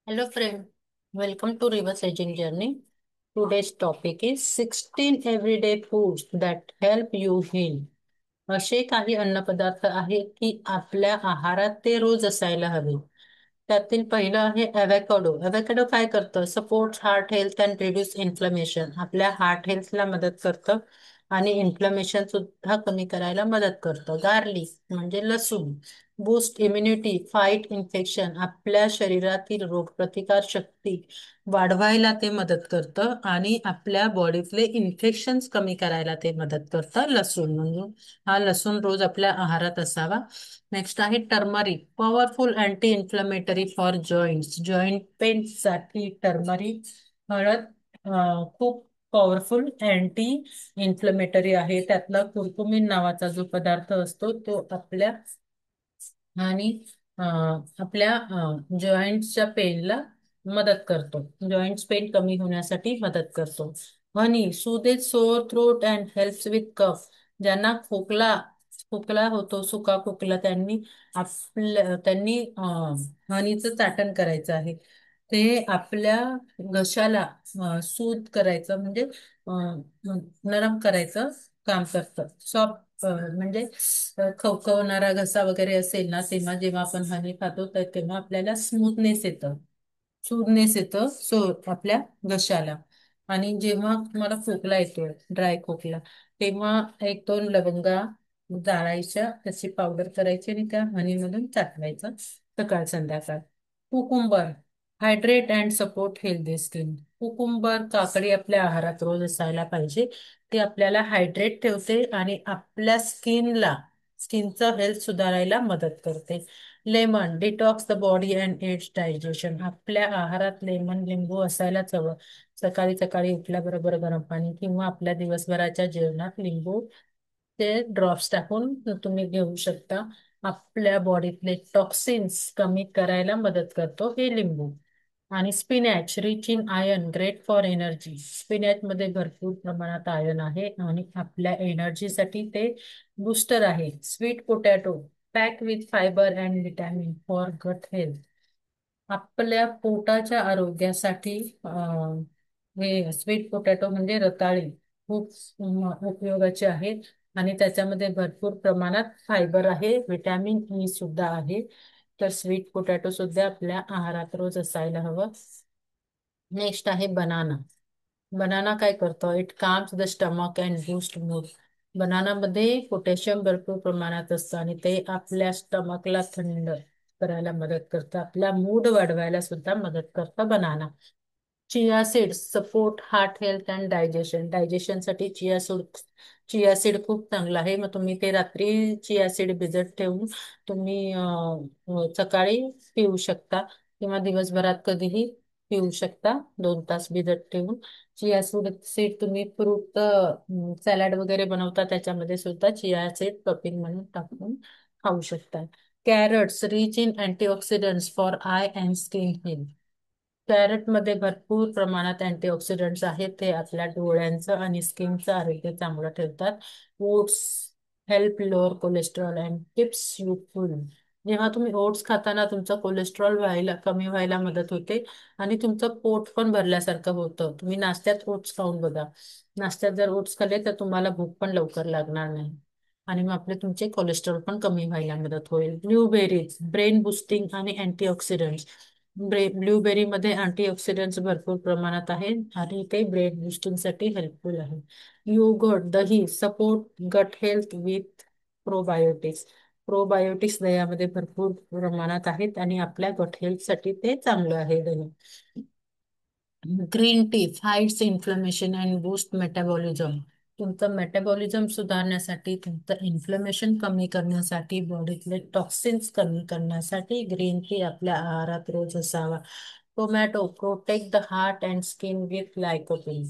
Hello friend, welcome to Reverse Aging Journey. Today's topic is 16 everyday foods that help you heal. असे काही अन्नपदार्थ आहेत की आपल्या आहारात ते रोज असायला हवे. त्यातील पहिलं आहे ॲव्होकॅडो. ॲव्होकॅडो काय करतं? Supports heart health and reduce inflammation. आपल्या हार्ट हेल्थला मदत करतं आणि इन्फ्लमेशन सुद्धा कमी करायला मदत करतं. गार्लिक म्हणजे लसूण बूस्ट इम्युनिटी, फाईट इन्फेक्शन. आपल्या शरीरातील रोगप्रतिकार शक्ती वाढवायला ते मदत करतं आणि आपल्या बॉडीतले इन्फेक्शन्स कमी करायला ते मदत करतं. लसूण म्हणून हा लसूण रोज आपल्या आहारात असावा. नेक्स्ट आहे turmeric, powerful anti inflammatory for joints. Joint pain साठी टर्मरिक हळद खूप पॉवरफुल अँटी इन्फ्लमेटरी आहे. त्यातला कुरकुमिन नावाचा जो पदार्थ असतो तो आणि आपल्या जॉईंटच्या पेनला मदत करतो. जॉईंट्स पेन कमी होण्यासाठी मदत करतो. Honey soothes sore throat and helps with cough. ज्यांना खोकला खोकला होतो, सुका खोकला, त्यांनी हनीचं चाटण करायचं आहे. ते आपल्या घशाला सूद करायचं म्हणजे नरम करायचं काम करतं. सॉफ्ट म्हणजे खवखवणारा घसा वगैरे असेल ना, तेव्हा जेव्हा आपण हनी खातो तर तेव्हा आपल्याला स्मूथनेस येतं सो आपल्या घशाला. आणि जेव्हा तुम्हाला खोकला येतो, ड्राय खोकला, तेव्हा एक दोन लवंगा जाळायच्या, त्याची पावडर करायची आणि त्या हनीमधून चाटवायचं सकाळ संध्याकाळ. Cucumber hydrate and support healthy skin. Cucumber काकडी आपल्या आहारात रोज असायला पाहिजे. ते आपल्याला हायड्रेट ठेवते आणि आपल्या स्किनचं हेल्थ सुधारायला मदत करते. Lemon detox the body and aids digestion. आपल्या आहारात लेमन लिंबू असायलाच हवं. सकाळी सकाळी उठल्याबरोबर गरम पाणी किंवा आपल्या दिवसभराच्या जेवणात लिंबू ते ड्रॉप्स टाकून तुम्ही घेऊ शकता. आपल्या बॉडीतले टॉक्सिन्स कमी करायला मदत करतो हे लिंबू. आणि spinach rich in iron, great for energy. Spinach मध्ये भरपूर प्रमाणात आयर्न आहे आणि आपल्या एनर्जीसाठी ते बूस्टर आहे. Sweet potato pack with fibre and vitamin for gut health. आपल्या पोटाच्या आरोग्यासाठी हे स्वीट पोटॅटो म्हणजे रताळी खूप उपयोगाचे आहेत आणि त्याच्यामध्ये भरपूर प्रमाणात फायबर आहे, विटॅमिन ई सुद्धा आहे. तर स्वीट पोटॅटो सुद्धा आपल्या आहारात रोज असायला हवं. नेक्स्ट आहे बनाना. बनाना काय करतो? It calms the stomach and boost mood. बनानामध्ये पोटॅशियम भरपूर प्रमाणात असतं आणि ते आपल्या स्टमकला थंड करायला मदत करतं. आपला मूड वाढवायला सुद्धा मदत करतं banana. Chia seeds support heart health and digestion. डायजेशनसाठी चिया सीड खूप चांगलं आहे. मग तुम्ही ते रात्री चिया सीड भिजत ठेवून तुम्ही सकाळी पिऊ शकता किंवा दिवसभरात कधीही पिऊ शकता, 2 तास भिजत ठेवून. चिया सीड तुम्ही फ्रूट सॅलड वगैरे बनवता त्याच्यामध्ये सुद्धा चिया सीड टॉपिंग म्हणून टाकून खाऊ शकता. Carrots rich in antioxidants for eye and skin health. कॅरटमध्ये भरपूर प्रमाणात अँटीऑक्सिडंट्स आहेत. ते आपल्या डोळ्यांचं आणि स्किनचं आरोग्य चांगलं ठेवतात. Oats help lower cholesterol and tips you फुल. जेव्हा तुम्ही ओट्स खाताना तुमचं कोलेस्ट्रॉल कमी व्हायला मदत होते आणि तुमचं पोट पण भरल्यासारखं होतं. तुम्ही नाश्त्यात ओट्स खाऊन बघा. नाश्त्यात जर ओट्स खाल्ले तर तुम्हाला भूक पण लवकर लागणार नाही आणि मग तुमचे कोलेस्ट्रॉल पण कमी व्हायला मदत होईल. ब्लूबेरीज ब्रेन बुस्टिंग आणि अँटीऑक्सिडंट्स. ब्लूबेरीमध्ये अँटीऑक्सिडंट्स भरपूर प्रमाणात आहेत आणि ते ब्रेन बुस्टिंगसाठी हेल्पफुल आहे. योगर्ट दही support gut health with probiotics. Probiotics दह्यामध्ये भरपूर प्रमाणात आहेत आणि आपल्या गट हेल्थसाठी ते चांगलं आहे दही. Green tea fights inflammation and boost metabolism. तुमचं मेटाबॉलिझम सुधारण्यासाठी, तुमचं इन्फ्लमेशन कमी करण्यासाठी, बॉडीतले टॉक्सिन्स कमी करण्यासाठी ग्रीन टी आपल्या आहारात रोज असावा. Tomato protect the heart and skin with lycopene.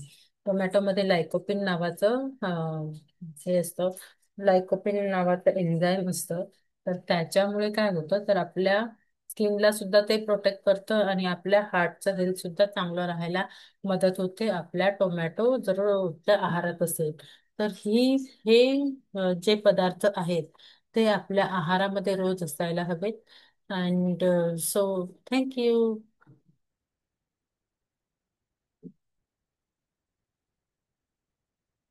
टोमॅटोमध्ये लायकोपिन नावाचं हे असतं. लायकोपिन नावाचं एन्झाईम असतं. तर त्याच्यामुळे काय होतं, तर आपल्या स्किनला सुद्धा ते प्रोटेक्ट करतं आणि आपल्या हार्टचं हेल्थ सुद्धा चांगलं राहायला मदत होते. आपल्या टोमॅटो जर रोजच्या आहारात असेल तर हे जे पदार्थ आहेत ते आपल्या आहारामध्ये रोज असायला हवेत. And so thank you.